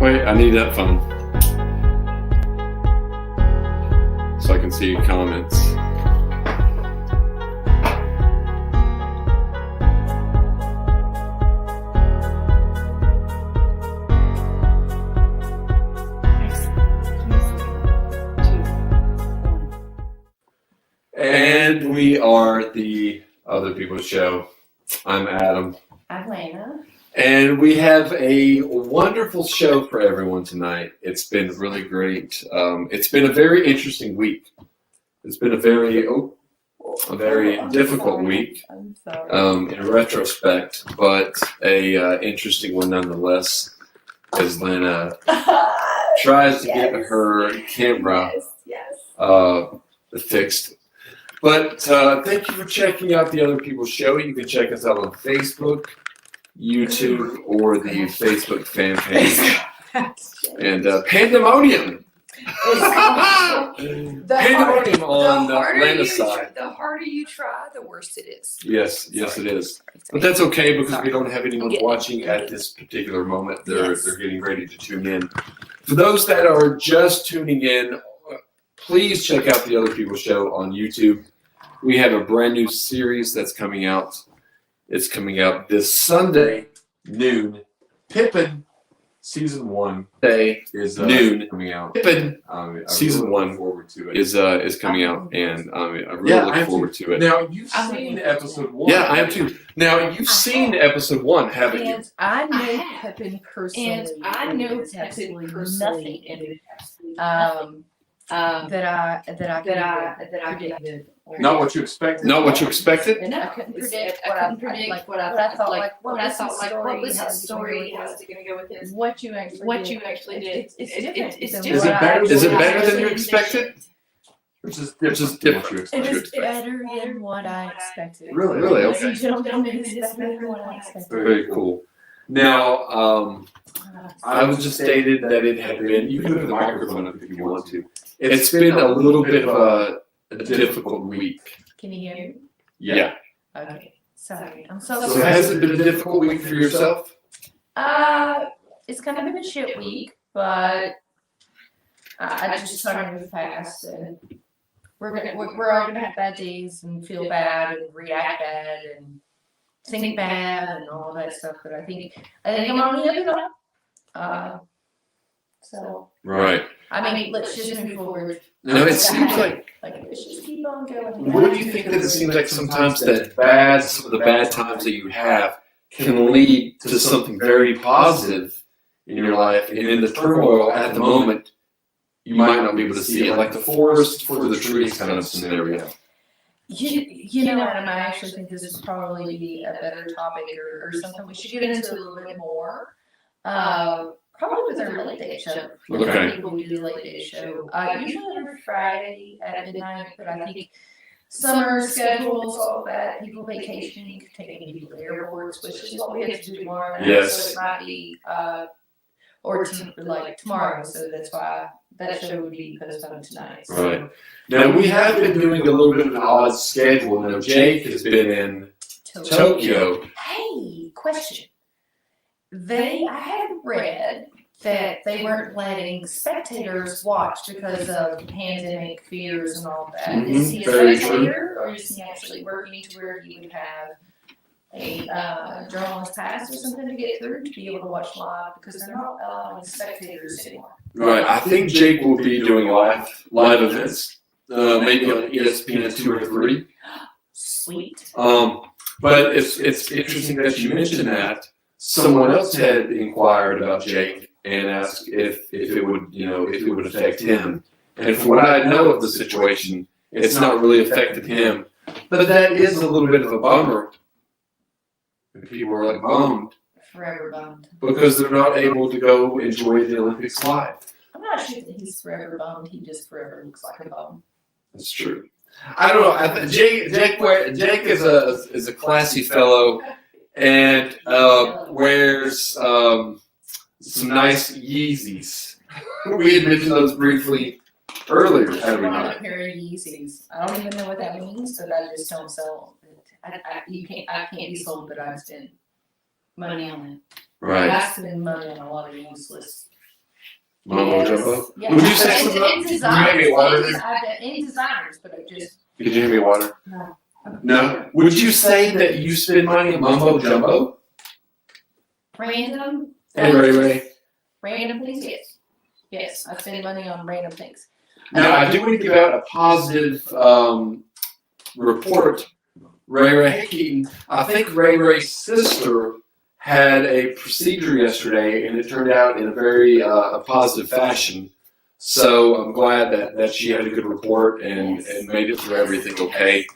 Wait, I need that phone so I can see comments. And we are the Other People's Show. I'm Adam. I'm Lana. And we have a wonderful show for everyone tonight. It's been really great. It's been a very interesting week. It's been a very difficult week in retrospect, but a interesting one nonetheless, as Lana tries to get her camera fixed. But thank you for checking out the Other People's Show. You can check us out on Facebook, YouTube, or the Facebook fan page. And Pandemonium. Pandemonium on Lana's side. The harder you try, the worse it is. Yes, it is. But that's okay because we don't have anyone watching at this particular moment. They're getting ready to tune in. For those that are just tuning in, please check out the Other People's Show on YouTube. We have a brand new series that's coming out. It's coming out this Sunday, noon. Pippin, season 1. Today is noon coming out. Pippin, season 1 forward to it. is coming out, and I really look forward to it. Now you've seen episode 1. Yeah, I am too. Now you've seen episode 1, haven't you? And I know Pippin personally. And I know Pippin personally. That I predicted. Not what you expected. Not what you expected? And I couldn't predict what I thought. What was his story? How's it going to go with this? What you actually did. It's different. Is it better? Is it better than you expected? Which is different. It's better than what I expected. Really? Okay. It's better than what I expected. Very cool. Now, I was just stated that it had been, you can put the microphone up if you want to. It's been a little bit of a difficult week. Can you hear me? Yeah. Okay. Sorry. I'm So has it been a difficult week for yourself? It's kind of been a shit week, but I just started to move fast, and we're all gonna have bad days and feel bad and react bad and think bad and all that stuff. But I think I'm on the other side. So Right. I mean, let's just move forward. No, it seems like. Let's just keep on going. What do you think that it seems like sometimes that some of the bad times that you have can lead to something very positive in your life, and in the turmoil at the moment, you might not be able to see it, like the forest for the trees kind of scenario. You know, Adam, I actually think this would probably be a better topic or something we should get into a little bit more. Probably with our late day show. Okay. People do the late day show. Usually every Friday at midnight, but I think summer schedules, all that, people vacationing, taking people to airports, which is what we have to do tomorrow. Yes. So it might be, tomorrow. So that's why that show would be postponed tonight. So. Right. Now, we have been doing a little bit of an odd schedule. Now, Jake has been in Tokyo. Hey, question. I had read that they weren't letting spectators watch because of pandemic fears and all that. Mhm, Is he a very spectator, or is he actually working to where he would have a journalist pass or something to get through to be able to watch live, because they're not allowing spectators anymore? Right. I think Jake will be doing live events, maybe on ESPN 2 or 3. Sweet. But it's interesting that you mentioned that. Someone else had inquired about Jake and asked if it would affect him. And from what I know of the situation, it's not really affected him. But that is a little bit of a bummer. And people are like bummed Forever bummed. because they're not able to go enjoy the Olympics live. I'm not sure that he's forever bummed. He just forever looks like a bum. That's true. I don't know. Jake is a classy fellow and wears some nice Yeezys. We had mentioned those briefly earlier, had we I not? want a pair of Yeezys. I don't even know what that means, but I just don't sell it. I can't be sold, but I spend money on it. Right. I spend money on a lot of useless Mambo Jumbo. Yes. Would you say And something? Can you designers, hand me water there? any designers, but I just Could you hand me water? no. No. Would you say that you spend money on Mambo Jumbo? Random. And Ray Ray? Random things, yes. Yes, I spend money on random things. Now, I do want to give out a positive report. Ray Ray Keaton, I think Ray Ray's sister had a procedure yesterday, and it turned out in a very positive fashion. So I'm glad that she had a good report and made it through everything okay.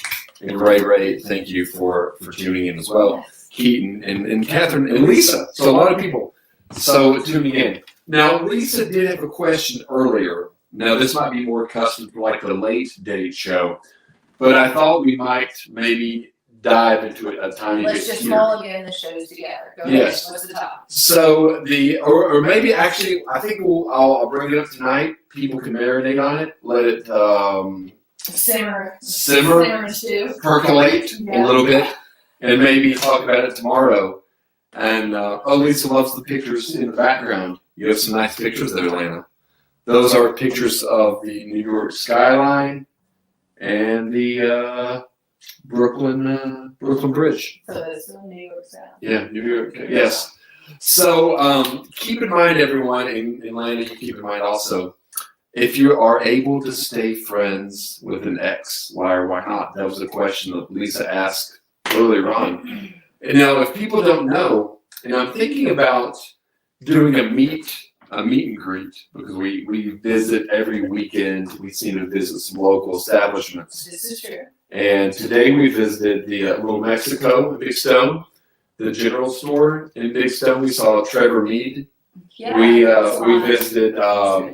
And Ray, thank you for tuning in as well. Keaton and Catherine and Lisa. So a lot of people tuning in. Now, Lisa did have a question earlier. Now, this might be more custom for like the late date show, but I thought we might maybe dive into it a tiny bit Let's just here. mulligan the shows together. Go Yes. ahead. What's the top? So or maybe actually, I think I'll bring it up tonight. People can marinate on it, let it Simmer simmer, and stew. percolate Yeah. a little bit, and maybe talk about it tomorrow. And Lisa loves the pictures in the background. You have some nice pictures there, Lana. Those are pictures of the New York skyline and the Brooklyn Bridge. So it's in New York South. Yeah, New York. Yes. So keep in mind, everyone, and Lana, you keep in mind also, if you are able to stay friends with an ex, why or why not? That was a question that Lisa asked earlier on. And now, if people don't know, and I'm thinking about doing a meet and greet, because we visit every weekend. We seem to visit some local establishments. This is true. And today we visited the Little Mexico in Big Stone, the general store in Big Stone. We saw Trevor Mead. Yeah. We visited.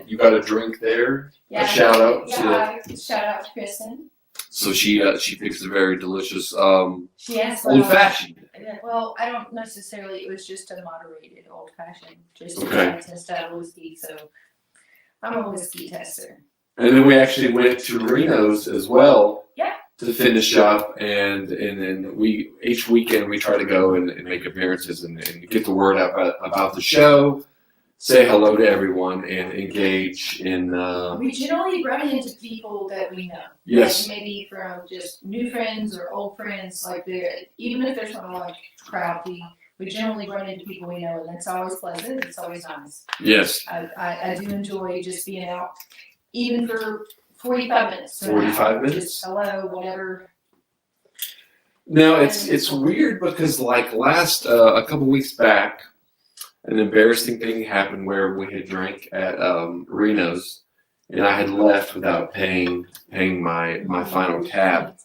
You got a drink there. Yeah. A shout out to. Shout out to Kristen. So she fixed a very delicious She asked old fashioned. Well, I don't necessarily. It was just a moderated old fashioned, just Okay. to test out whiskey. So I'm a whiskey tester. And then we actually went to Reno's as well. Yeah. To finish up, and then we each weekend we try to go and make appearances and get the word out about the show, say hello to everyone, and engage in. We generally run into people that we know. Yes. Like maybe from just new friends or old friends. Like even if there's not a lot of crowd, we generally run into people we know, and that's always pleasant. It's always nice. Yes. I do enjoy just being out, even for 45 minutes. 45 minutes? Just hello, whatever. Now it's weird because like last a couple weeks back, an embarrassing thing happened where we had drank at Reno's, and I had left without paying my final tab.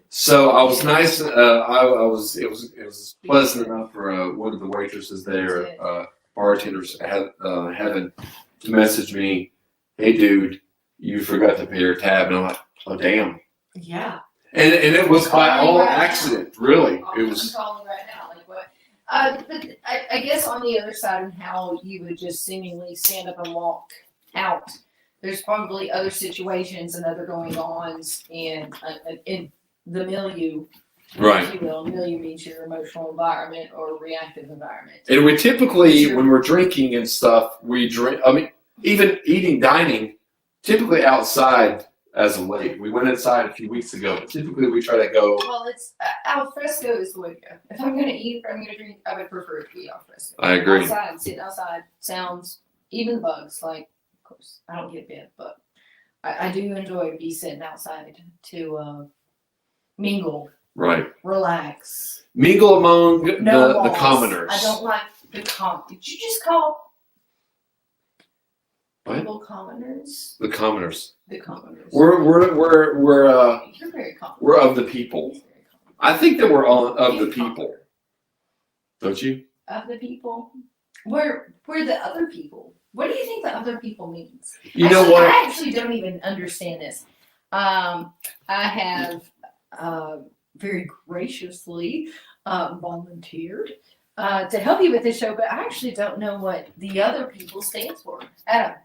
So I was nice. It was pleasant enough for one of the waitresses there, bartenders, Heaven, to message me, "Hey, dude, you forgot to pay your tab," and I'm like, "Oh, damn!" Yeah. And it was by all accident, really. It was. I'm calling right now. Like what? But I guess on the other side of how you would just seemingly stand up and walk out, there's probably other situations and other going-ons in the milieu, Right. if you will. Milieu means your emotional environment or reactive environment. And we typically, when we're drinking and stuff, we drink. I mean, even eating, dining, typically outside. As of late, we went inside a few weeks ago, but typically we try to go. Well, it's al fresco is the way to go. If I'm going to eat or I'm going to drink, I would prefer it to be al fresco. I agree. Outside, sitting outside, sounds, even bugs. Like, of course, I don't get bit, but I do enjoy be sitting outside to mingle, Right. relax. Mingle among No the walls. commoners. I don't like the Did you just call What? people commoners? The commoners. The commoners. We're You're very common. we're of the people. He's very common. I think that we're all of the people. Don't you? Of the people? We're the other people. What do you think the other people means? You know Actually, what? I actually don't even understand this. I have very graciously volunteered to help you with this show, but I actually don't know what the other people stands for. Adam,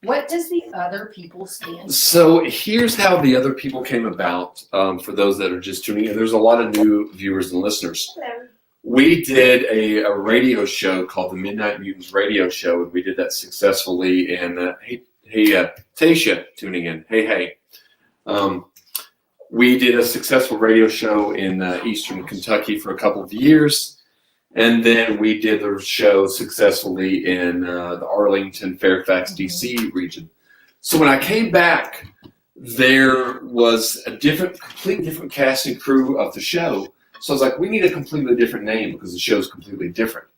what does the other people stand for? So here's how the other people came about. For those that are just tuning in, there's a lot of new viewers and listeners. Hello. we did a radio show called the Midnight Mutants Radio Show, and we did that successfully. And Tasha tuning in. Hey. We did a successful radio show in Eastern Kentucky for a couple of years. And then we did the show successfully in the Arlington, Fairfax, DC region. So when I came back, there was a completely different cast and crew of the show. So I was like, we need a completely different name because the show's completely different.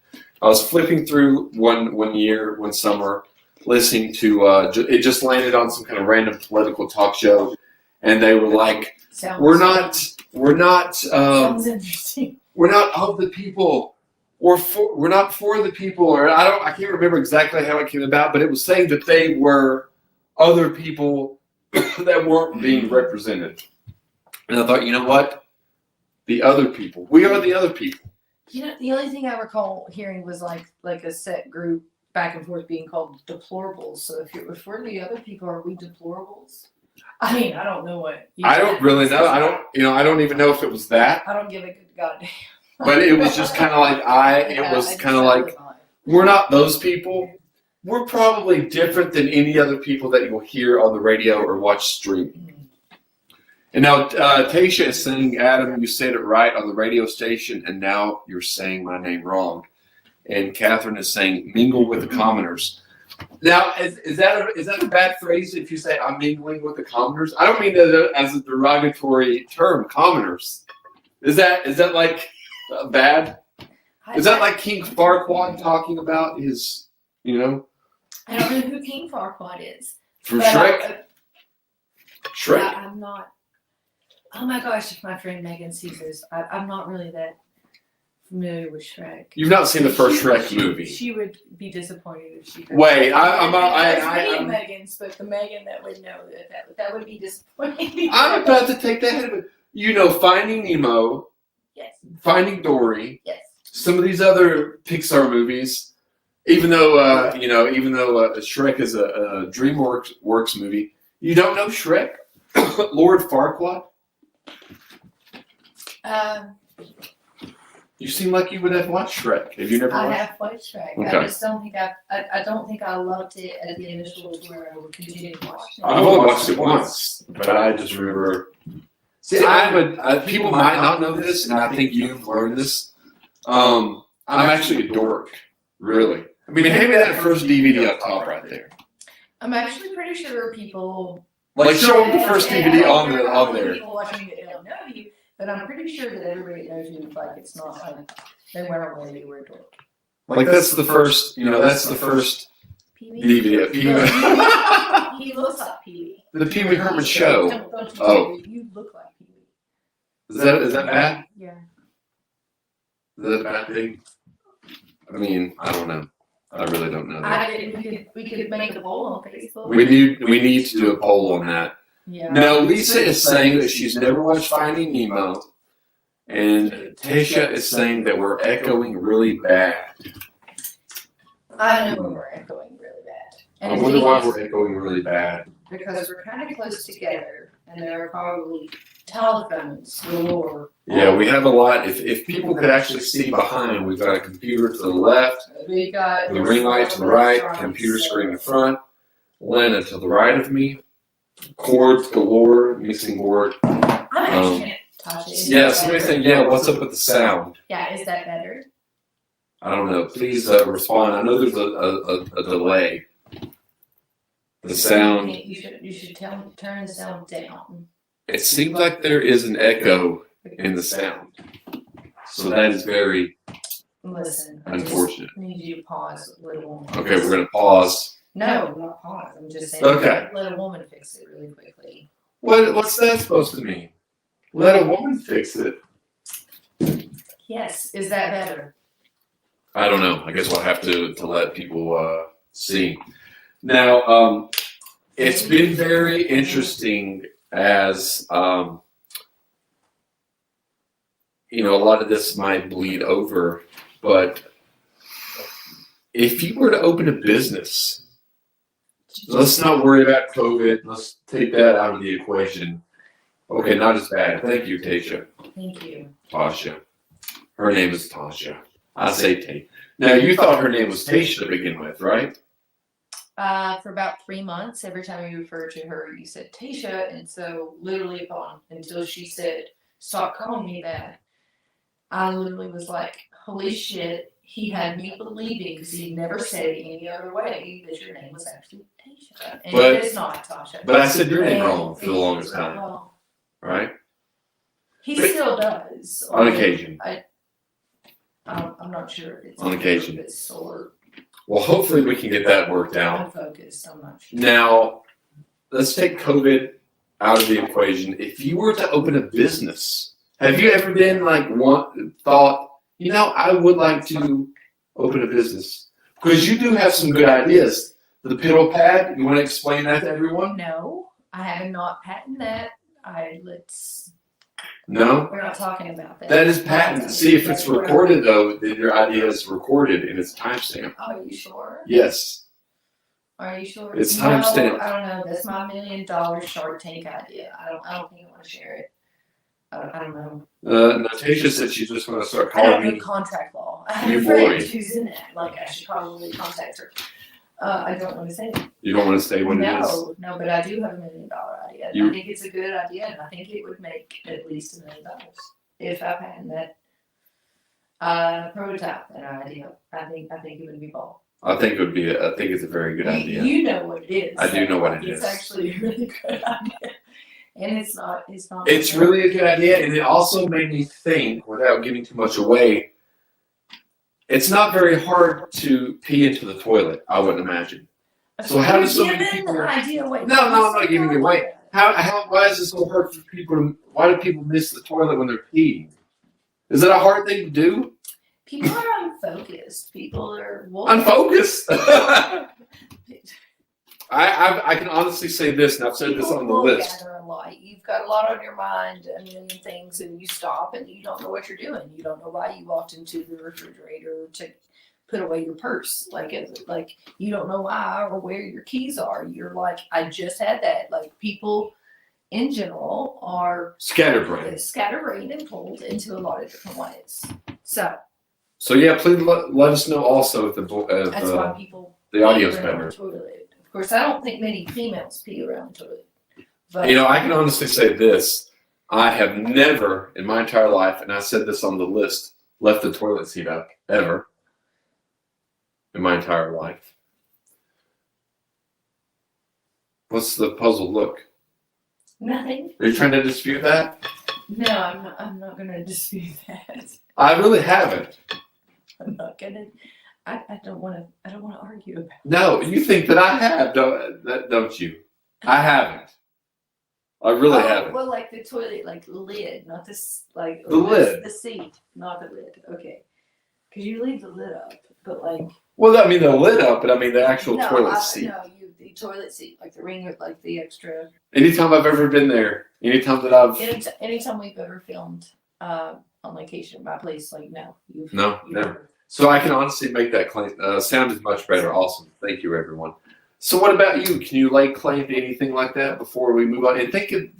I was flipping through one summer, listening to, it just landed on some kind of random political talk show. And they were like, we're not Sounds interesting. we're not of the people. We're not for the people, or I can't remember exactly how it came about, but it was saying that they were other people that weren't being represented. And I thought, you know what? The other people. We are the other people. You know, the only thing I recall hearing was like a set group back and forth being called deplorables. So if we're the other people, are we deplorables? I mean, I don't know what. I don't really know. I don't even know if it was that. I don't give a good goddamn. But it was just kind of like we're not those people. We're probably different than any other people that you'll hear on the radio or watch streaming. And now Tasha is saying, Adam, you said it right on the radio station, and now you're saying my name wrong. And Catherine is saying, mingle with the commoners. Now, is that a bad phrase if you say I'm mingling with the commoners? I don't mean that as a derogatory term, commoners. Is that like bad? Is that like King Farquaad talking about his, I don't know who King Farquaad is. from Shrek? Shrek. I'm not. Oh my gosh, if my friend Megan sees this, I'm not really that familiar with Shrek. You've not seen the first Shrek movie. She would be disappointed if she. Wait, I'm Megan's, but the Megan that would know that would be disappointing. I'm about to take the head of it. You know, Finding Nemo. Yes. Finding Dory. Yes. Some of these other Pixar movies, even though Shrek is a DreamWorks movie, you don't know Shrek? Lord Farquaad? You seem like you would have watched Shrek. Have you never watched? I have watched Shrek. Okay. I just don't think I don't think I loved it at the initial where I would continue to watch it. I've only watched it once, but I just remember. See, people might not know this, and I think you've learned this. I'm actually a dork, really. I mean, hand me that first DVD up top right there. I'm actually pretty sure people Like, show them the first DVD on there. People watching it don't know you, but I'm pretty sure that everybody knows you. Like it's not like they weren't aware you were a dork. Like that's the first, that's the first DVD. He looks like Pee-wee. The Pee Wee Herman Show. Don't Oh. You look like Pee-wee. Is that bad? Yeah. Is that a bad thing? I mean, I don't know. I really don't know that. We could make a poll on Facebook. We need to do a poll on that. Yeah. Now, Lisa is saying that she's never watched Finding Nemo, and Tasha is saying that we're echoing really bad. I know we're echoing really bad. I wonder why we're echoing really bad. Because we're kind of close together, and there are probably telephones galore. Yeah, we have a lot. If people could actually see behind, we've got a computer to the left, We got the ring light to the right, computer screen in front, Lana to the right of me, cords galore, mixing board. I'm actually Tasha. Yeah, somebody saying, yeah, what's up with the sound? Yeah, is that better? I don't know. Please respond. I know there's a delay. The sound. You should turn the sound down. It seems like there is an echo in the sound. So that is very Listen. unfortunate. I need you to pause, little woman. Okay, we're going to pause. No, not pause. I'm just saying. Okay. Let a woman fix it really quickly. What's that supposed to mean? Let a woman fix it. Yes. Is that better? I don't know. I guess we'll have to let people see. Now, it's been very interesting as, a lot of this might bleed over, but if you were to open a business, let's not worry about COVID. Let's take that out of the equation. Okay, not as bad. Thank you, Tasha. Thank you. Tasha. Her name is Tasha. I say Tate. Now, you thought her name was Tasha to begin with, right? For about 3 months, every time you referred to her, you said Tasha, and so literally until she said, "Stop calling me that," I literally was like, "Holy shit!" He had me believing because he never said it any other way that your name was actually Tasha, and it is not Tasha. But I said your name wrong for the longest time, Well, right? he still does On occasion. I'm not sure if it's On occasion. purpose or Well, hopefully we can get that worked out. unfocused. I'm not sure. Now, let's take COVID out of the equation. If you were to open a business, have you ever been like thought, I would like to open a business? Because you do have some good ideas. The piddle pad, you want to explain that to everyone? No, I have not patented that. No? We're not talking about that. That is patented. See, if it's recorded, though, then your idea is recorded and it's timestamped. Are you sure? Yes. Are you sure? It's timestamped. I don't know. That's my $1 million Shark Tank idea. I don't think I want to share it. I don't know. Natasha said she's just going to start I don't calling know me. contract law. I have You a friend boy. who's in that. Like, I should probably contact her. I don't want to say it. You don't want to say what it is? No, but I do have $1 million idea. I think it's a good idea, and I think it would make at least $1 million if I patent that prototype, that idea. I think it would be bold. I think it's a very good idea. You know what it is. I do know what it is. It's actually a really good idea. And it's not. It's really a good idea, and it also made me think, without giving too much away, it's not very hard to pee into the toilet, I wouldn't imagine. So how do so many people... the idea away. No, I'm not giving it away. Why is it so hard for people why do people miss the toilet when they're peeing? Is that a hard thing to do? People are unfocused. People are unfocused. I can honestly say this, and I've said this on the list. A lot. You've got a lot on your mind, a million things, and you stop and you don't know what you're doing. You don't know why you walked into the refrigerator to put away your purse. Like you don't know why or where your keys are. You're like, I just had that. Like, people in general are scatterbrained and pulled into a lot of different ways. So yeah, please let us know also if that's why people the audio's better. Of course, I don't think many females pee around the toilet. But I can honestly say this. I have never in my entire life, and I said this on the list, left the toilet seat up, ever. In my entire life. What's the puzzled look? Nothing. Are you trying to dispute that? No, I'm not going to dispute that. I really haven't. I'm not going to. I don't want to argue about it. No, you think that I have, don't you? I haven't. I really haven't. Well, like the toilet, like lid, not this, like the lid, the seat, not the lid. Okay, because you leave the lid up, but like. Well, I mean the lid up, but I mean the actual toilet seat. No, the toilet seat, like the ring with like the extra. Anytime I've ever been there, anytime we've ever filmed on location at my place, like no, never. So I can honestly make that claim. Sound is much better. Awesome. Thank you, everyone. So what about you? Can you lay claim to anything like that before we move on? And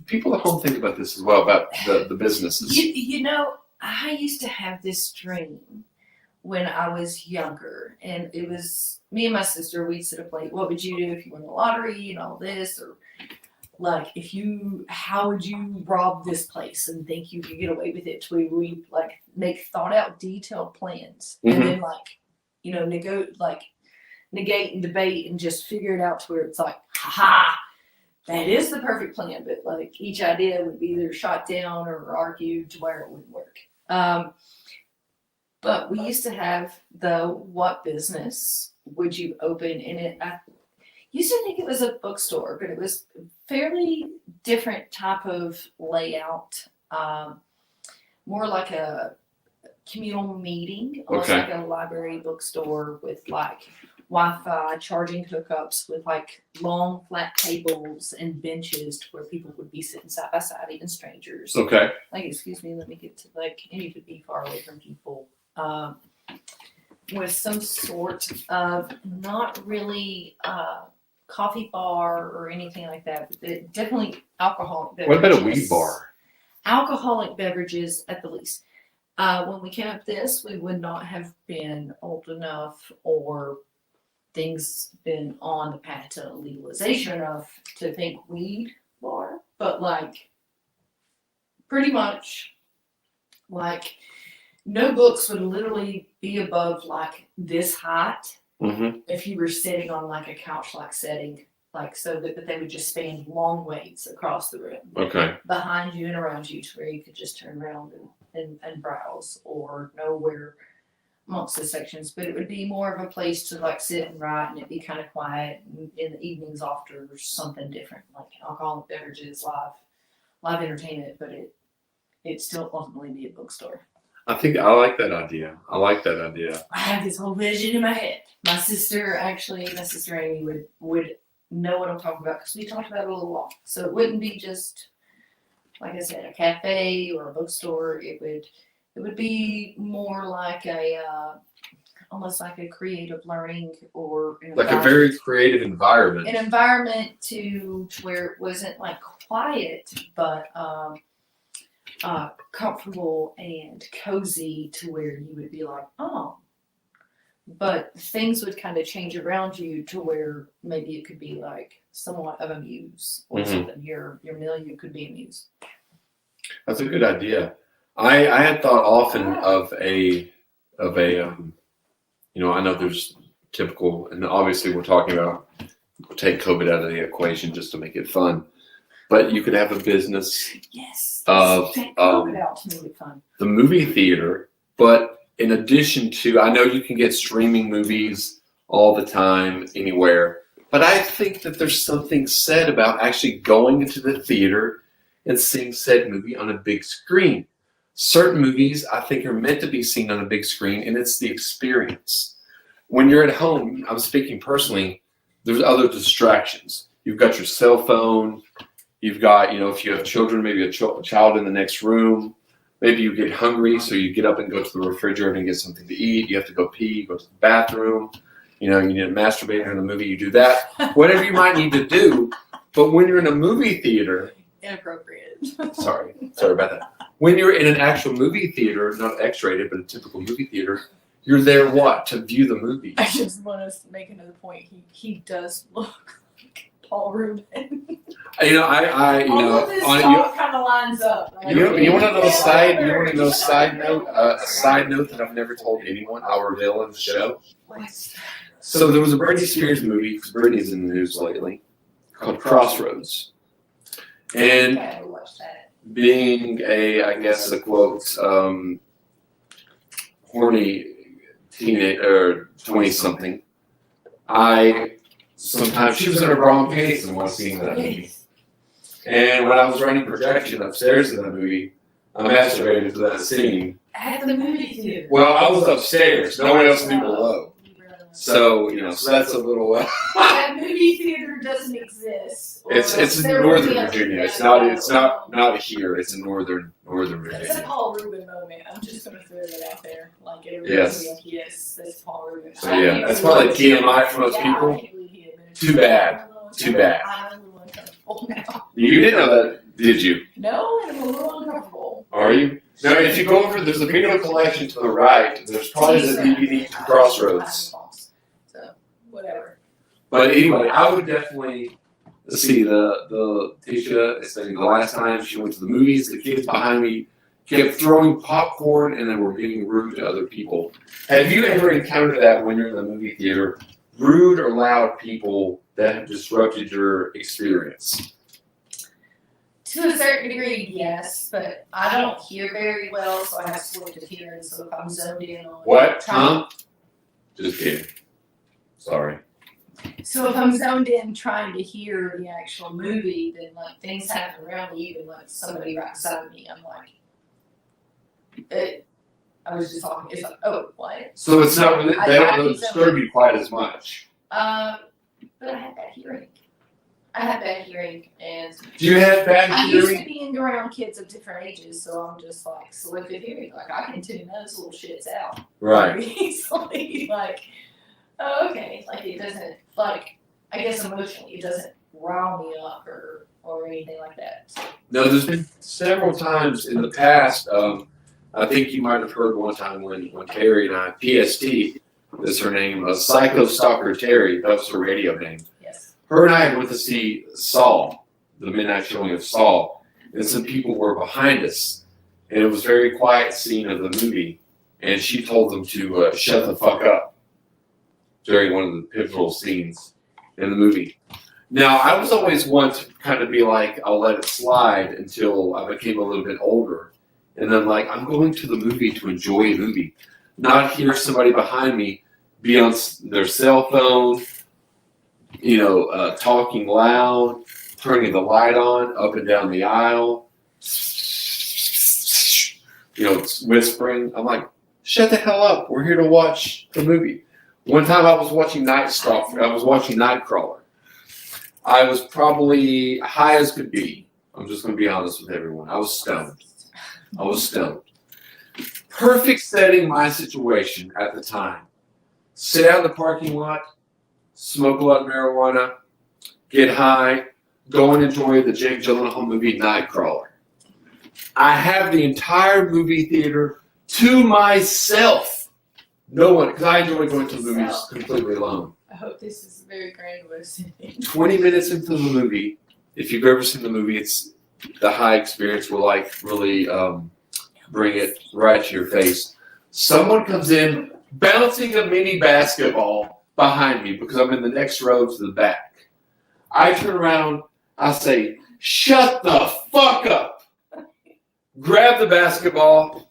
people at home think about this as well, about the businesses. I used to have this dream when I was younger, and it was me and my sister. We'd sit up late. What would you do if you won the lottery and all this? Or like, how would you rob this place and think you could get away with it? We like make thought out, detailed plans, and then negate and debate and just figure it out to where it's like, ha, that is the perfect plan. But like each idea would be either shot down or argued to where it wouldn't work. But we used to have the what business would you open in it? I used to think it was a bookstore, but it was fairly different type of layout. More like a communal meeting, almost like a library bookstore with like Wi-Fi, charging hookups with like long flat tables and benches to where people would be sitting side by side, even strangers. Okay. Like, excuse me, let me get to and you could be far away from people. With some sort of not really coffee bar or anything like that, but definitely alcoholic beverages. What about a weed bar? Alcoholic beverages at the least. When we came up this, we would not have been old enough or things been on the path to legalization enough to think weed bar. But like pretty much like no books would literally be above like this height Mm-hmm. if you were sitting on like a couch like setting, like so that they would just span long ways across the room Okay. behind you and around you to where you could just turn around and browse or know where amongst the sections. But it would be more of a place to like sit and write, and it'd be kind of quiet in the evenings after something different, like alcoholic beverages, live entertainment, but it'd still ultimately be a bookstore. I think I like that idea. I like that idea. I have this whole vision in my head. My sister Amy would know what I'm talking about because we talked about it a lot. So it wouldn't be just like I said, a cafe or a bookstore. It would be more like almost like a creative learning or Like a very creative environment. an environment to where it wasn't like quiet, but comfortable and cozy to where you would be like, oh. But things would kind of change around you to where maybe it could be like somewhat of a muse or something. Your milieu could be a muse. That's a good idea. I had thought often of a I know there's typical, and obviously we're talking about we'll take COVID out of the equation just to make it fun, but you could have a business Yes. of Take COVID out to make it fun. the movie theater, but in addition to, I know you can get streaming movies all the time, anywhere, but I think that there's something said about actually going into the theater and seeing said movie on a big screen. Certain movies, I think, are meant to be seen on a big screen, and it's the experience. When you're at home, I'm speaking personally, there's other distractions. You've got your cell phone, you've got, if you have children, maybe a child in the next room. Maybe you get hungry, so you get up and go to the refrigerator and get something to eat. You have to go pee, go to the bathroom. You need to masturbate in the movie, you do that. Whatever you might need to do. But when you're in a movie theater... Inappropriate. Sorry about that. When you're in an actual movie theater, not X-rated, but a typical movie theater, you're there, what? To view the movie. I just want to make another point. He does look like Paul Rubin. All of this talk kind of lines up. Right? You want to know a side note? A side note that I've never told anyone. I'll reveal in the show. So there was a Britney Spears movie, because Britney's in the news lately, called Crossroads. And being I guess a quote, horny teenage or 20-something, sometimes she was in her wrong case in one scene of that movie. And when I was running projection upstairs in that movie, I masturbated to that scene. At the movie theater. Well, I was upstairs. No one else knew below. So, so that's a little... that movie theater doesn't exist. It's in Northern Virginia. It's not here. It's in Northern Virginia. It's a Paul Rubin moment. I'm just going to throw that out there. Like, yes. Yes, that's Paul Rubin. So, yeah, that's probably TMI for most people. Too bad. I'm a little uncomfortable now. You didn't know that, did you? No, I'm a little uncomfortable. Are you? Now, if you go over, there's a video collection to the right. There's probably the DVD to Crossroads. So, whatever. But anyway, I would definitely see the Tisha. It's been the last time she went to the movies. The kids behind me kept throwing popcorn and they were being rude to other people. Have you ever encountered that when you're in the movie theater? Rude or loud people that have disrupted your experience? To a certain degree, yes, but I don't hear very well, so I have selective hearing. So if I'm zoned in on What? Huh? Just kidding. Sorry. So if I'm zoned in trying to hear the actual movie, then like things happen around me, even like somebody right beside me, I'm like, I was just talking. It's like, oh, what? So it's not really, they don't really disturb you quite as much. But I have bad hearing. And Do you have bad I used hearing? to being around kids of different ages, so I'm just like selective hearing. Like I can tune those little shits out Right. very easily. Like, oh, okay. Like it doesn't like I guess emotionally it doesn't rile me up or anything like that. So. No, there's been several times in the past I think you might have heard one time when Terry and I, PST is her name, Psycho Stalker Terry, that was her radio name. Yes. Her and I went to see Saw, the midnight showing of Saw, and some people were behind us. And it was a very quiet scene of the movie, and she told them to shut the fuck up during one of the pivotal scenes in the movie. Now, I was always one to kind of be like, I'll let it slide until I became a little bit older. And then, like, I'm going to the movie to enjoy a movie, not hear somebody behind me be on their cell phone, talking loud, turning the light on up and down the aisle, whispering. I'm like, shut the hell up. We're here to watch the movie. One time I was watching Nightcrawler. I was probably high as could be. I'm just going to be honest with everyone. I was stoned. Perfect setting my situation at the time. Sit out in the parking lot, smoke a lot of marijuana, get high, go and enjoy the Jake Gyllenhaal movie Nightcrawler. I have the entire movie theater to myself. No one, because I enjoy going to the movies completely alone. I hope this is a very grand way of saying it. 20 minutes into the movie, if you've ever seen the movie, it's the high experience will really bring it right to your face. Someone comes in bouncing a mini basketball behind me because I'm in the next row to the back. I turn around, I say, shut the fuck up. Grab the basketball,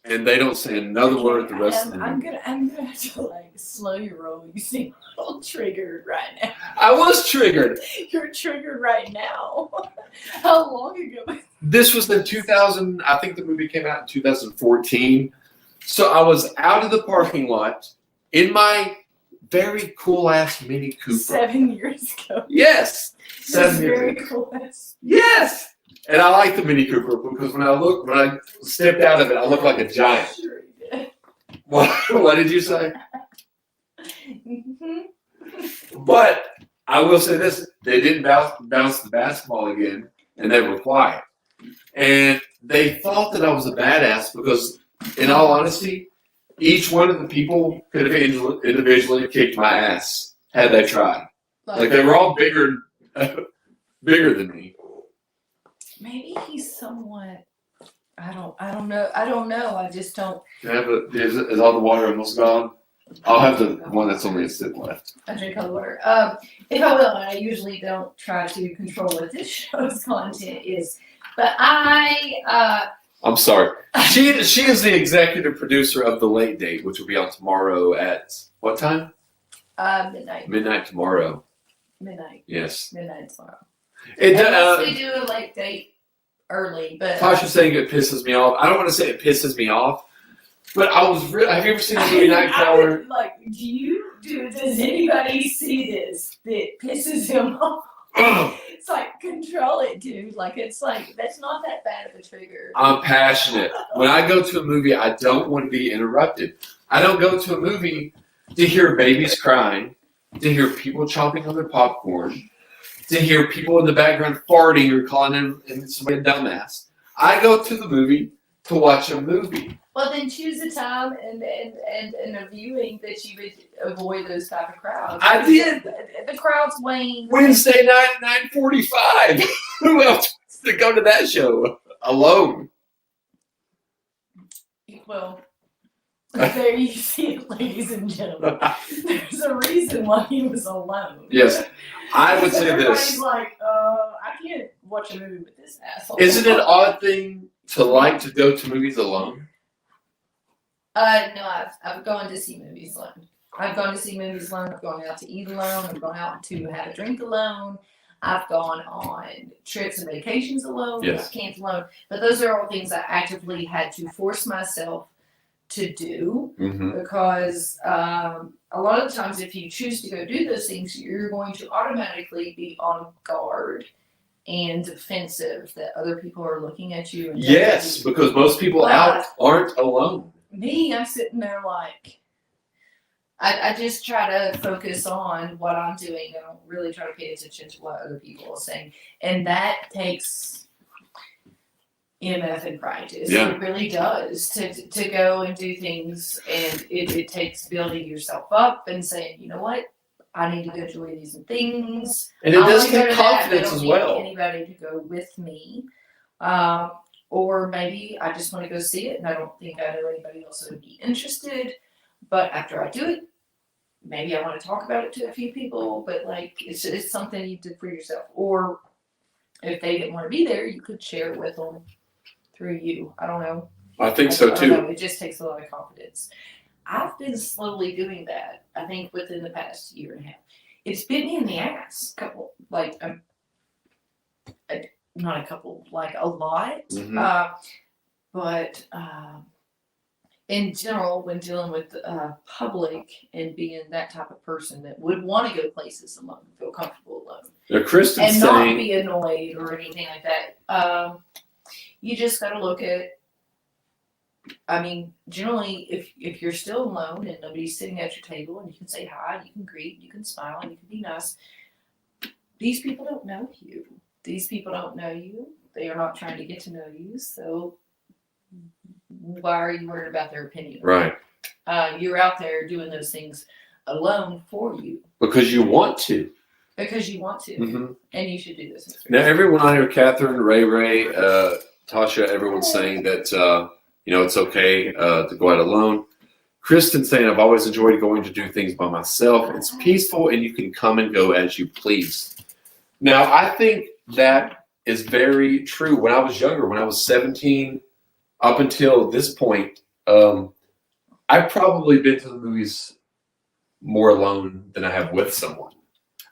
and they don't say another word the rest of the I'm movie. gonna have to slow your roll. You seem a little triggered right now. I was triggered. You're triggered right now. How long ago? This was in 2000. I think the movie came out in 2014. So I was out of the parking lot in my very cool ass Mini Cooper. 7 years ago. Yes, 7 years Very ago. cool. Yes, and I like the Mini Cooper because when I stepped out of it, I looked like a giant. Sure you did. What did you say? Mhm. But I will say this: they didn't bounce the basketball again, and they were quiet. And they thought that I was a badass because, in all honesty, each one of the people could have individually kicked my ass had they tried. Like they were all bigger than me. Maybe he's somewhat. I don't know. I just don't. Is all the water almost gone? I'll have the one that's only a sip left. I drink cold water. If I will, and I usually don't try to control what this show's content is, but I'm sorry. She is the executive producer of The Late Date, which will be on tomorrow at what time? Midnight. Midnight tomorrow. Midnight. Yes. Midnight tomorrow. It Unless we do a late date early, but Tasha's saying it pisses me off. I don't want to say it pisses me off, but I was really. Have you ever seen the movie Nightcrawler? Does anybody see this that pisses him off? It's like, control it, dude. Like, it's like, that's not that bad of a trigger. I'm passionate. When I go to a movie, I don't want to be interrupted. I don't go to a movie to hear babies crying, to hear people chomping on their popcorn, to hear people in the background farting or calling in somebody a dumbass. I go to the movie to watch a movie. Well, then choose a time and a viewing that you would avoid those type of crowds. I did. The crowd's wane. Wednesday night, 9:45. Who else wants to go to that show alone? Well, there you see it, ladies and gentlemen. There's a reason why he was alone. Yes, I would say Everybody's this. like, I can't watch a movie with this asshole. Isn't it an odd thing to like to go to movies alone? No, I've gone to see movies alone. I've gone out to eat alone. I've gone out to have a drink alone. I've gone on trips and vacations alone. Yes. I've camped alone. But those are all things I actively had to force myself to do Mm-hmm. because a lot of the times if you choose to go do those things, you're going to automatically be on guard and defensive that other people are looking at you. And Yes, because most people out aren't alone. Me, I'm sitting there like, I just try to focus on what I'm doing. I don't really try to pay attention to what other people are saying. And that takes MF and practice. Yeah. It really does to go and do things, and it takes building yourself up and saying, you know what, I need to go do these things. And it I does wanna go take to that, but I confidence don't as need well. Anybody to go with me, or maybe I just want to go see it, and I don't think I know anybody else that would be interested. But after I do it, maybe I want to talk about it to a few people. But like, it's something you did for yourself, or if they didn't want to be there, you could share it with them through you. I don't know. I think so I don't too. know. It just takes a lot of confidence. I've been slowly doing that. I think within the past year and a half, it's bit me in the ass. Not a couple, like a lot. Mhm. But in general, when dealing with public and being that type of person that would want to go places alone, feel comfortable alone, Now, Kristen's and not saying, be annoyed or anything like that, you just got to look at. I mean, generally, if you're still alone and nobody's sitting at your table and you can say hi, you can greet, you can smile, and you can be nice, these people don't know you. These people don't know you. They are not trying to get to know you. So why are you worried about their opinion? right, You're out there doing those things alone for you because you want to. because you want to, Mhm. and you should do this. Now, everyone I hear, Catherine, Ray, Tasha, everyone's saying that, it's okay to go out alone. Kristen's saying, I've always enjoyed going to do things by myself. It's peaceful and you can come and go as you please. Now, I think that is very true. When I was younger, when I was 17, up until this point, I've probably been to the movies more alone than I have with someone.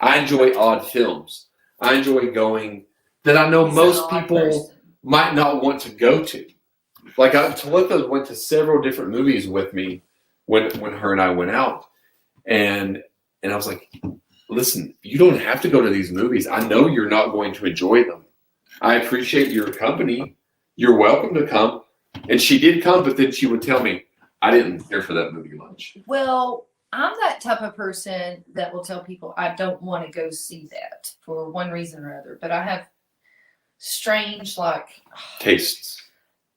I enjoy odd films. I enjoy going that I know most people might not want to go to. Like Talitha went to several different movies with me when her and I went out, and I was like, listen, you don't have to go to these movies. I know you're not going to enjoy them. I appreciate your company. You're welcome to come. And she did come, but then she would tell me, I didn't care for that movie much. Well, I'm that type of person that will tell people I don't want to go see that for one reason or other. But I have strange, Tastes.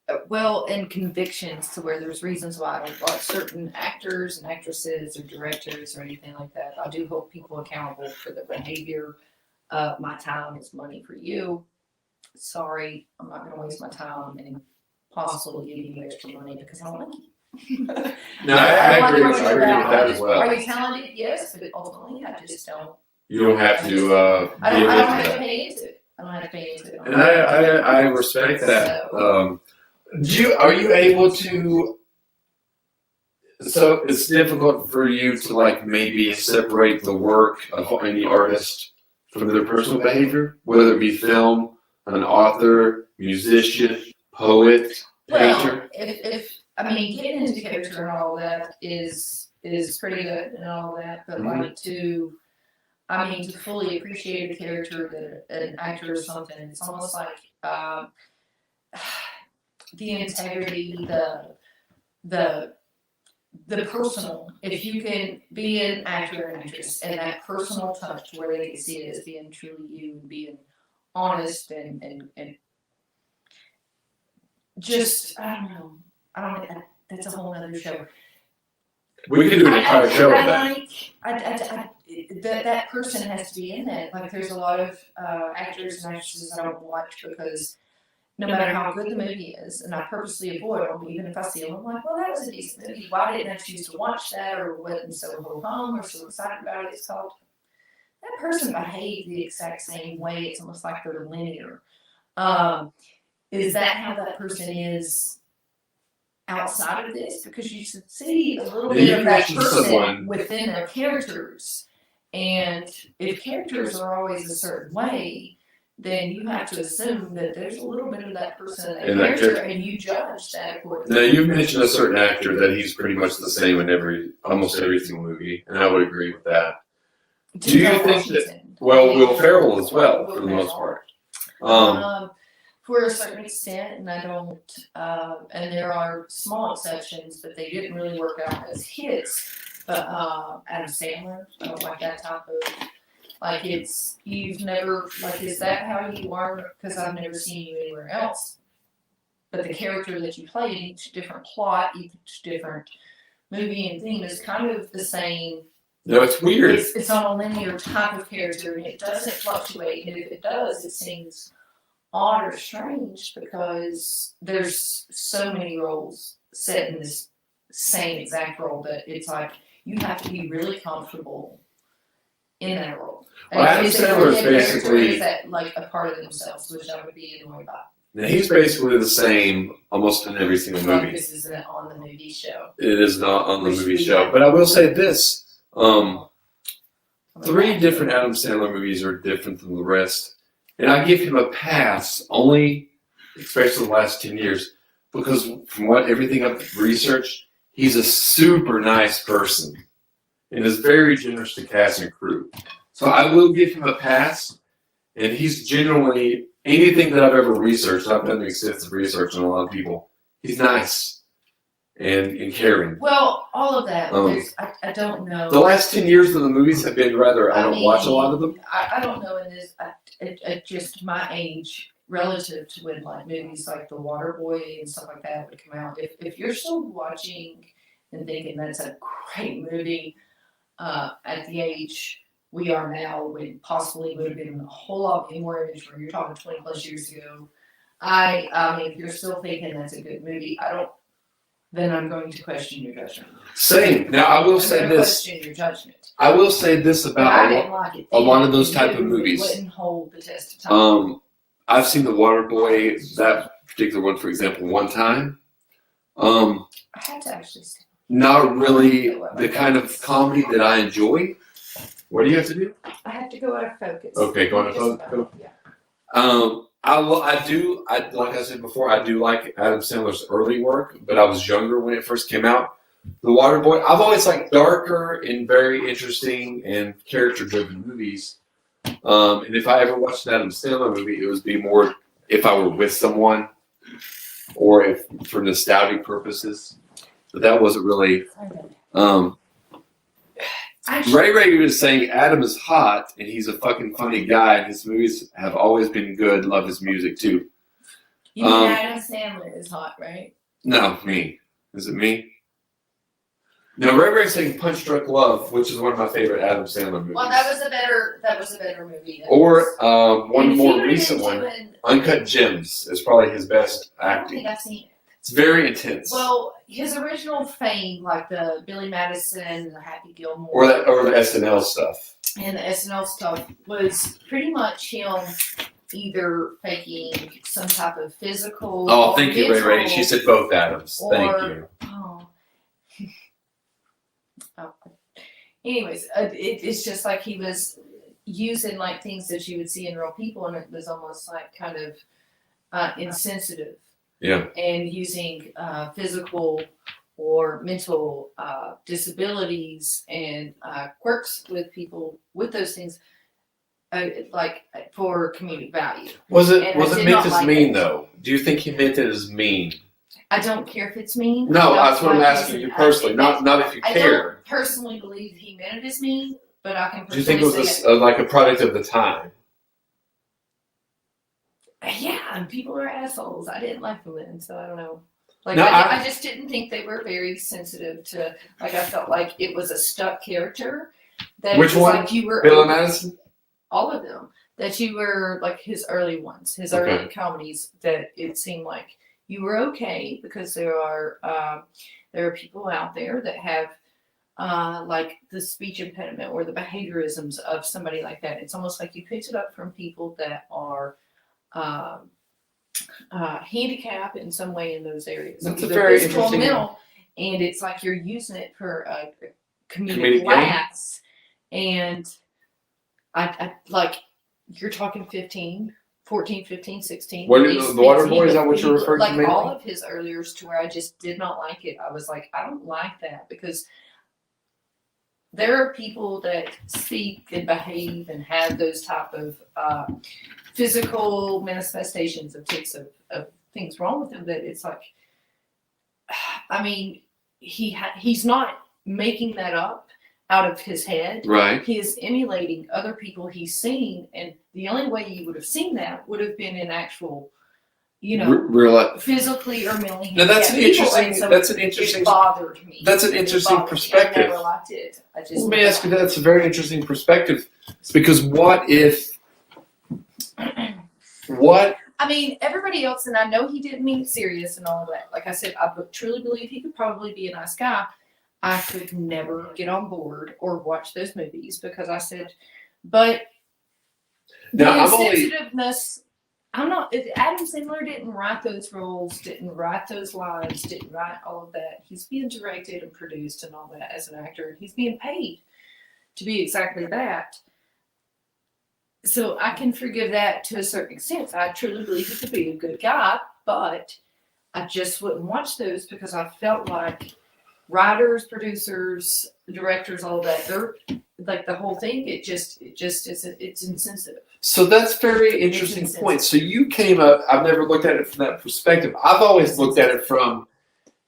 and convictions to where there's reasons why I don't like certain actors and actresses or directors or anything like that. I do hold people accountable for their behavior. My time is money for you. Sorry, I'm not going to waste my time and possibly give you extra money because I don't like you. No, I agree with that as well. Are you talented? Yes, but ultimately, I just don't. You don't have to I don't give have into to that. pay into it. I don't have to pay into it. And I respect that. Are you able to? So it's difficult for you to maybe separate the work of any artist from their personal behavior, whether it be film, an author, musician, poet, painter. Well, if getting into character and all that is pretty good and all that, but to fully appreciate a character that an actor or something, it's almost like the integrity, the personal. If you can be an actor and actress and that personal touch where they can see it as being truly you and being honest and just I don't know. That's a whole other show. We could do an entire show on that. That person has to be in it. Like there's a lot of actors and actresses I don't watch because no matter how good the movie is, and I purposely avoid them, even if I see them, I'm like, well, that was a decent movie. Why didn't I choose to watch that or wasn't so ho-hum or so excited about it? It's called that person behaved the exact same way. It's almost like they're linear. Is that how that person is outside of this? Because you should see a little bit of that person within their characters. And if characters are always a certain way, then you have to assume that there's a little bit of that person in that character, and you judge that accordingly. Now, you've mentioned a certain actor that he's pretty much the same in almost every single movie, and I would agree with that. Do you think that? Well, Will Ferrell as well, for the most part. For a certain extent, and I don't. And there are small exceptions, but they didn't really work out as hits. But Adam Sandler, I don't like that type of. You've never, is that how you are? Because I've never seen you anywhere else. but the character that you play in each different plot, each different movie and theme is kind of the same. No, it's weird. It's on a linear type of character, and it doesn't fluctuate. And if it does, it seems odd or strange because there's so many roles set in this same exact role that it's like you have to be really comfortable in that role. Well, Adam Is it Sandler is a character, basically- is that like a part of themselves, which I would be annoyed by. Now, he's basically the same almost in every single Well, movie. this isn't on the movie show. It is not on the movie show, but I will say this: 3 different Adam Sandler movies are different than the rest, and I give him a pass only, especially the last 10 years, because from everything I've researched, he's a super nice person and is very generous to cast and crew. So I will give him a pass, and he's genuinely anything that I've ever researched. I've done extensive research on a lot of people. He's nice and caring. Well, all of that. Um, I don't know. The last 10 years of the movies have been rather. I don't watch a lot of them. I don't know in this. At just my age, relative to when like movies like The Waterboy and stuff like that would come out. If you're still watching and thinking that's a great movie, at the age we are now, when possibly would have been a whole lot more image where you're talking 20 plus years ago. I mean, if you're still thinking that's a good movie, then I'm going to question your judgment. Same. Now I will I'm say gonna this. question your judgment. I will say this But about I didn't like it. a lot of those It type of wouldn't- movies. Wouldn't hold the test of time. I've seen The Waterboy, that particular one, for example, one time. I had to actually. Not really the kind of comedy that I enjoy. What do you have to do? I have to go out of focus. Okay, go out of focus. Yeah. I do. Like I said before, I do like Adam Sandler's early work, but I was younger when it first came out. The Waterboy. I've always liked darker and very interesting and character-driven movies. And if I ever watched an Adam Sandler movie, it would be more if I were with someone, or if for nostalgic purposes. But that wasn't really. Ray was saying Adam is hot and he's a fucking funny guy, and his movies have always been good. Love his music too. You mean Adam Sandler is hot, right? No, me. Is it me? No, Ray's saying Punch Drunk Love, which is one of my favorite Adam Sandler movies. Well, that was a better movie. Or one And if more he would've recent been one, doing- Uncut Gems, is probably his best I don't acting. think I've seen it. It's very intense. Well, his original fame, like the Billy Madison and the Happy Gilmore, or the SNL stuff. and the SNL stuff, was pretty much him either faking some type of physical. Oh, or thank you, Ray. mental- She said both Adams. Thank or- you. Oh. Oh. Anyways, it's just like he was using like things that you would see in real people, and it was almost like kind of insensitive. Yeah. And using physical or mental disabilities and quirks with people with those things, like for comedic value. Was it And I did meant not as like mean it. though? Do you think he meant it as mean? I don't care if it's mean. No, I that's what I'm don't asking like you it. personally. Not if you I care. don't personally believe he meant it as mean, but I can Do you think it personally was say like a product of the time? yeah, and people are assholes. I didn't like them then, so I don't know. Like No, I just didn't think they were very sensitive to. Like I felt like it was a stuck character. That Which it was one? Like you were Bill and Madison? all of them. That you were like his early ones, his Okay. early comedies. That it seemed like you were okay because there are people out there that have like the speech impediment or the behaviorisms of somebody like that. It's almost like you picked it up from people that are handicapped in some way in those areas. That's a Either very physical or interesting- mental, and it's like you're using it for a Comedic comedic gain. laughs. And I like you're talking 14, 15, 16. What and is he's- the Waterboy? he Is that what you're was- referring to like mainly? all of his earliers to where I just did not like it. I was like, I don't like that because there are people that speak and behave and have those type of physical manifestations of tics of things wrong with them that it's like, I mean, he's not making that up out of his head. Right. He is emulating other people he's seen, and the only way you would have seen that would have been in actual physically or mentally Now that's an handicapped people, interesting. and so That's an interesting. it bothered me. That's an It interesting bothered me. perspective. I never liked it. I just Let me ask you that. That's a very interesting perspective. It's because what? I mean, everybody else, and I know he didn't mean it serious and all of that. Like I said, I truly believe he could probably be a nice guy. I could never get on board or watch those movies because I said, but the Now, I'm only- insensitiveness. I'm not. Adam Sandler didn't write those roles, didn't write those lines, didn't write all of that. He's being directed and produced and all that as an actor, and he's being paid to be exactly that. So I can forgive that to a certain extent. I truly believe he could be a good guy, but I just wouldn't watch those because I felt like writers, producers, directors, all that, they're like the whole thing. It just isn't. It's insensitive. So that's a very interesting point. So you came up. I've never looked at it from that perspective. I've always looked at it from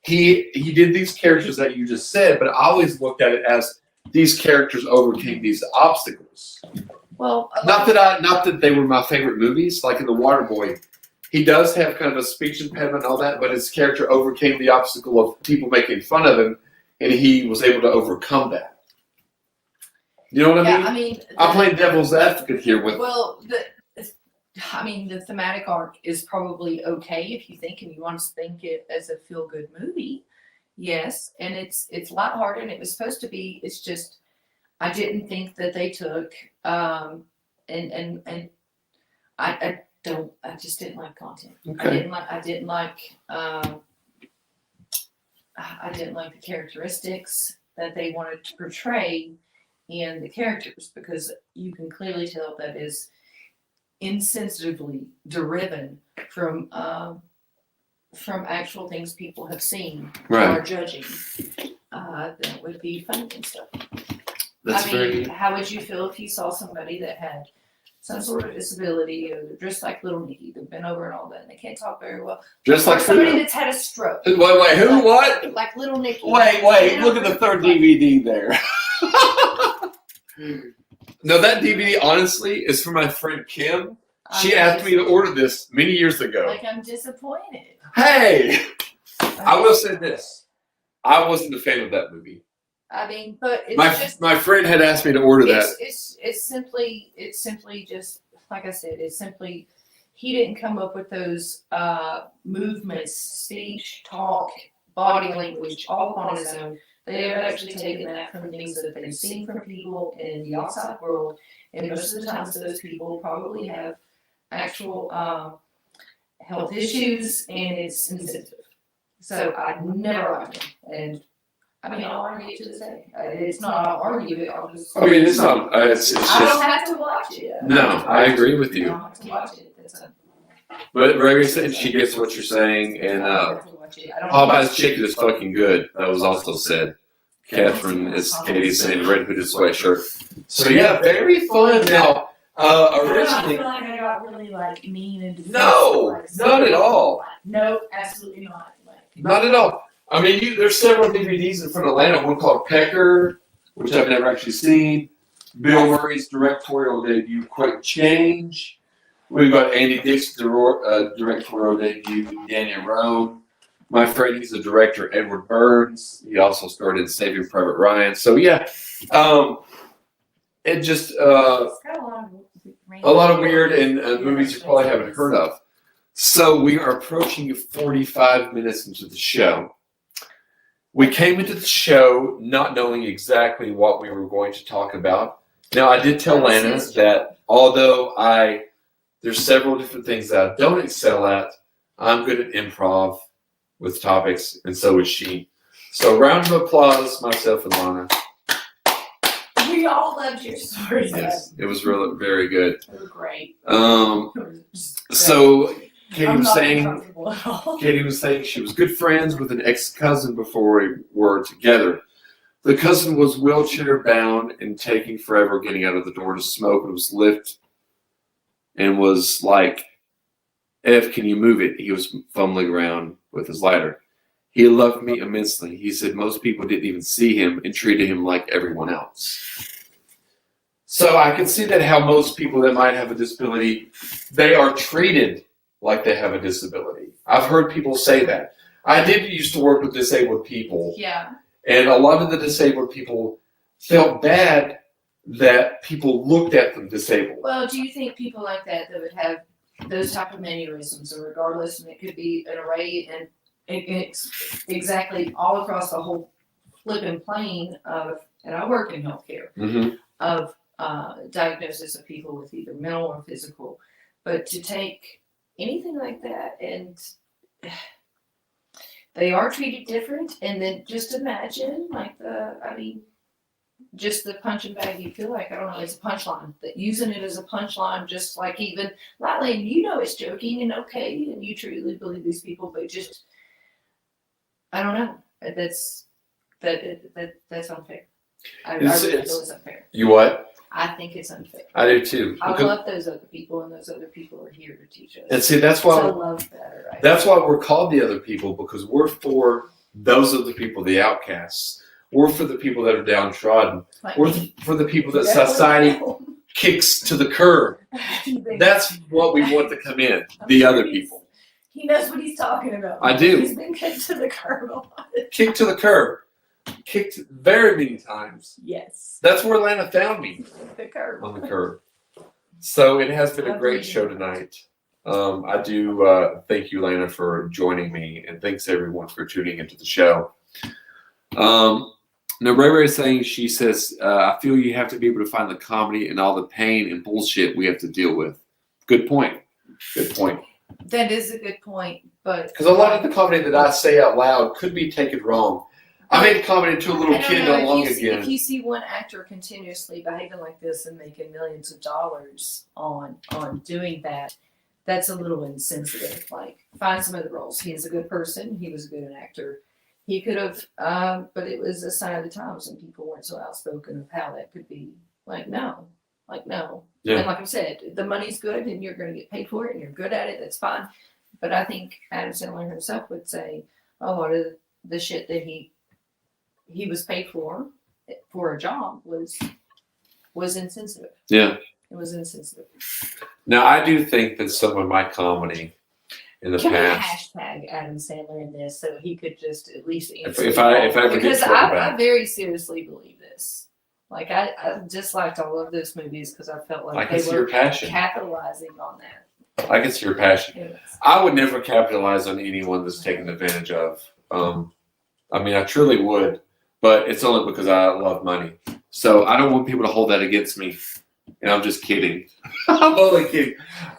he did these characters that you just said, but I always looked at it as these characters overcame these obstacles. Well, Not that they were my favorite movies. Like in The Waterboy, he does have kind of a speech impediment and all that, but his character overcame the obstacle of people making fun of him, and he was able to overcome that. You know what I mean? I'm playing devil's advocate here with. Well, the thematic arc is probably okay if you think and you want to think it as a feel-good movie. Yes, and it's lighthearted and it was supposed to be. It's just I didn't think that they took and I just didn't like content. Okay. I didn't like the characteristics that they wanted to portray in the characters because you can clearly tell that is insensitively driven from actual things people have seen or are judging. That would be funny and stuff. How would you feel if you saw somebody that had some sort of disability or just like little Nicky, they've been over and all that and they can't talk very well? Just or like somebody that's had a stroke. Wait, who? What? Like little Nicky. Wait! Look at the third DVD there. No, that DVD honestly is for my friend Kim. She asked me to order this many years ago. Like I'm disappointed. Hey, I will say this: I wasn't a fan of that movie. I mean, but it's My friend had asked me to order that. It's simply just like I said. It's simply he didn't come up with those movements, speech, talk, body language, all on his own. They have actually taken that from things that they've seen from people in the outside world, and most of the times those people probably have actual health issues, and it's insensitive. So I never liked him, and I mean I'll argue to this day. It's not I'll argue it. I'll just. I mean, it's not. It's just. I don't have to watch it. No, I agree with I you. don't have to watch it. But Ray said she gets what you're saying, and All About His Chicken is fucking good. That was also said. Catherine, as Katie saying, red hooded sweatshirt. So yeah, very fun. Now, originally. I feel like I got really like mean and defensive. No, not at all. No, absolutely not. Not at all. I mean, there's several DVDs in front of Lana. One called Pecker, which I've never actually seen. Bill Murray's directorial debut, Quick Change. We've got Andy Dick's directorial debut, Danny Roan. My friend, he's a director, Edward Burns. He also starred in Saving Private Ryan. So yeah, it just a lot of weird and movies you probably haven't heard of. So we are approaching 45 minutes into the show. We came into the show not knowing exactly what we were going to talk about. Now, I did tell Lana that although there's several different things that I don't excel at, I'm good at improv with topics, and so is she. So round of applause, myself and Lana. We all loved your stories. Yes, it was really very good. They were great. So Katie I'm was not saying uncomfortable at all. Katie was saying she was good friends with an ex-cousin before we were together. The cousin was wheelchair bound and taking forever getting out of the door to smoke. It was lift and was like, F, can you move it? He was fumbling around with his lighter. He loved me immensely. He said most people didn't even see him and treated him like everyone else. So I can see that how most people that might have a disability, they are treated like they have a disability. I've heard people say that. I did used to work with disabled people, Yeah. and a lot of the disabled people felt bad that people looked at them disabled. Well, do you think people like that would have those type of mannerisms, and regardless, and it could be an array and it's exactly all across the whole flipping plane of, and I work in healthcare, Mm-hmm. of diagnosis of people with either mental or physical, but to take anything like that and they are treated different, and then just imagine like just the punching bag you feel like, I don't know, it's a punchline. That using it as a punchline, just like even lightly, you know it's joking and okay, and you truly believe these people, but just I don't know. That's unfair. I really feel it's unfair. You what? I think it's unfair. I do too. I love those other people, and those other people are here to teach us. And see, that's why to love better. Right? That's why we're called the other people, because we're for those other people, the outcasts. We're for the people that are downtrodden. Like We're for the people that society kicks to the curb. That's what we want to come in, the other people. He knows what he's talking about. I do. He's been kicked to the curb a lot. Kicked to the curb. Kicked very many times. Yes. That's where Lana found me, The curb. on the curb. So it has been a great show tonight. I do thank you, Lana, for joining me, and thanks everyone for tuning into the show. Now, Ray Ray is saying, she says, I feel you have to be able to find the comedy and all the pain and bullshit we have to deal with. Good point. Good point. That is a good point, but Because a lot of the comedy that I say out loud could be taken wrong. I made a comedy to a little kid not long ago. If you see one actor continuously behaving like this and making millions of dollars on doing that, that's a little insensitive. Like, find some other roles. He is a good person. He was a good actor. He could have, but it was a sign of the times, and people weren't so outspoken of how that could be. Like no. Yeah. And like I said, the money's good, and you're going to get paid for it, and you're good at it. That's fine. But I think Adam Sandler himself would say, a lot of the shit that he was paid for a job was insensitive. Yeah. It was insensitive. Now, I do think that some of my comedy in the Can past. we hashtag Adam Sandler in this so he could just at least answer? If I ever get because trouble I back. very seriously believe this. Like I disliked all of those movies because I felt I like can they see your were passion. capitalizing on that. I can see your passion. Anyways. I would never capitalize on anyone that's taken advantage of. I mean, I truly would, but it's only because I love money. So I don't want people to hold that against me. And I'm just kidding. I'm only kidding.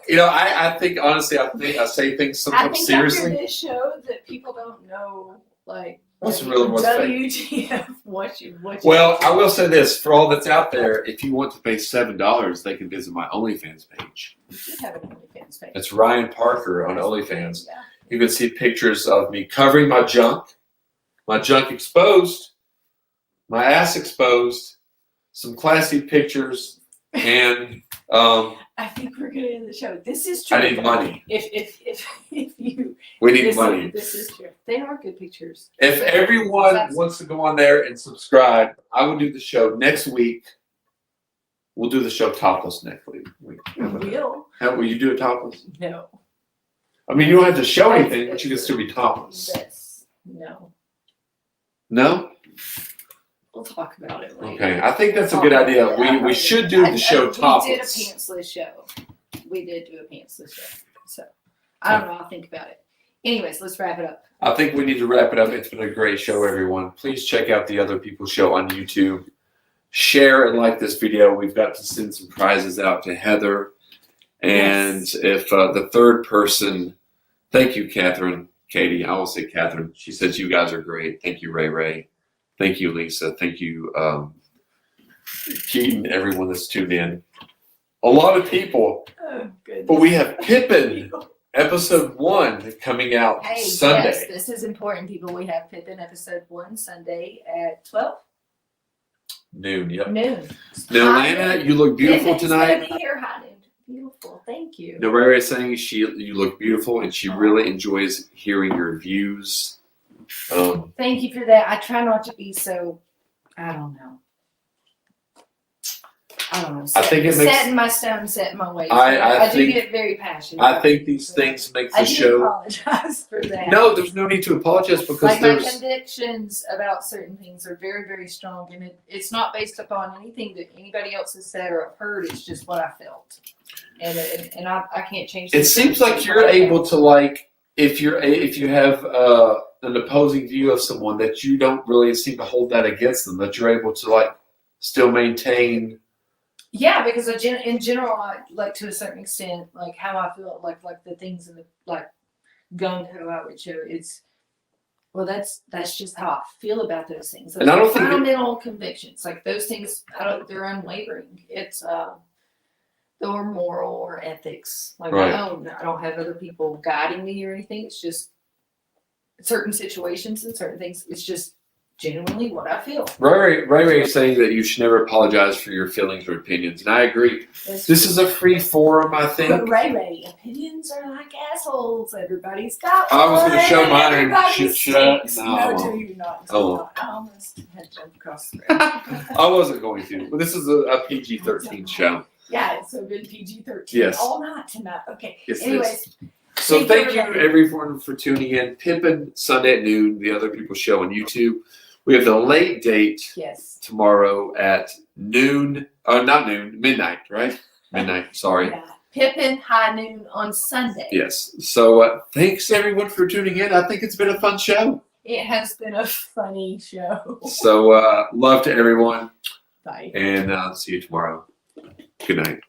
You know, I think honestly, I say things sometimes seriously. After this show that people don't know, like What's real and what's fake? WTF? What you? Well, I will say this for all that's out there: if you want to pay $7, they can visit my OnlyFans page. You should have an OnlyFans page. It's Ryan Parker on OnlyFans. Yeah. You can see pictures of me covering my junk exposed, my ass exposed, some classy pictures, and I think we're gonna end the show. This is true. I need money. If you We need this, money. This is true. They are good pictures. If everyone wants to go on there and subscribe, I will do the show next week. We'll do the show topless next week. Will you do it topless? No. I mean, you don't have to show anything, but you can still be topless. No. No? We'll talk about it later. Okay, I think that's a good idea. We should do the show topless. We did a pantsless show. We did do a pantsless show. So, I don't know. I'll think about it. Anyways, let's wrap it up. I think we need to wrap it up. It's been a great show, everyone. Please check out the Other People Show on YouTube. Share and like this video. We've got to send some prizes out to Heather. And if the third person, thank you, Catherine. Katie, I will say Catherine. She says you guys are great. Thank you, Ray Ray. Thank you, Lisa. Thank you, Keaton, everyone that's tuned in. A lot of people. Oh, goodness. But we have Pippin, episode 1, coming out Sunday. Yes, this is important, people. We have Pippin, episode 1, Sunday at 12 noon. Yep. noon. Now, High Lana, noon. you look beautiful Pippin's tonight. gonna be here high noon. Beautiful. Thank you. Now, Ray is saying you look beautiful, and she really enjoys hearing your views. Thank you for that. I try not to be so, I don't know. I don't know. I think it makes- set in my stone, set in my ways. I do think- get very passionate. I think these things make I the do show. apologize for that. No, there's no need to apologize because Like my there's. convictions about certain things are very, very strong, and it's not based upon anything that anybody else has said or heard. It's just what I felt, and I can't change. It seems like you're able to like if you have an opposing view of someone that you don't really seem to hold that against them, that you're able to like still maintain. Yeah, because in general, I, like to a certain extent, like how I feel, like the things in the like gung ho outreach show. It's well, that's just how I feel about those things. Those And I don't are think that- fundamental convictions, like those things. They're unwavering. It's or moral or ethics, like Right. my own. I don't have other people guiding me or anything. It's just certain situations and certain things. It's just genuinely what I feel. Ray is saying that you should never apologize for your feelings or opinions, and I agree. This is a free forum, I But think. Ray, opinions are like assholes. Everybody's got I was one. gonna show mine and Everybody shut. stinks. No. No, do you not? Do Oh. you not? I almost had to jump across the room. I wasn't going to. But this is a PG-13 show. Yeah, it's so good PG-13 Yes. all night tonight. Okay. Yes, it is. Anyways, So thank you everybody. everyone for tuning in. Pippin Sunday at noon, the Other People Show on YouTube. We have the late date yes. tomorrow at noon. Not noon, midnight, right? Midnight. Sorry. Yeah. Pippin High Noon on Sunday. Yes. So thanks everyone for tuning in. I think it's been a fun show. It has been a funny show. So love to everyone, Bye. and see you tomorrow. Good night.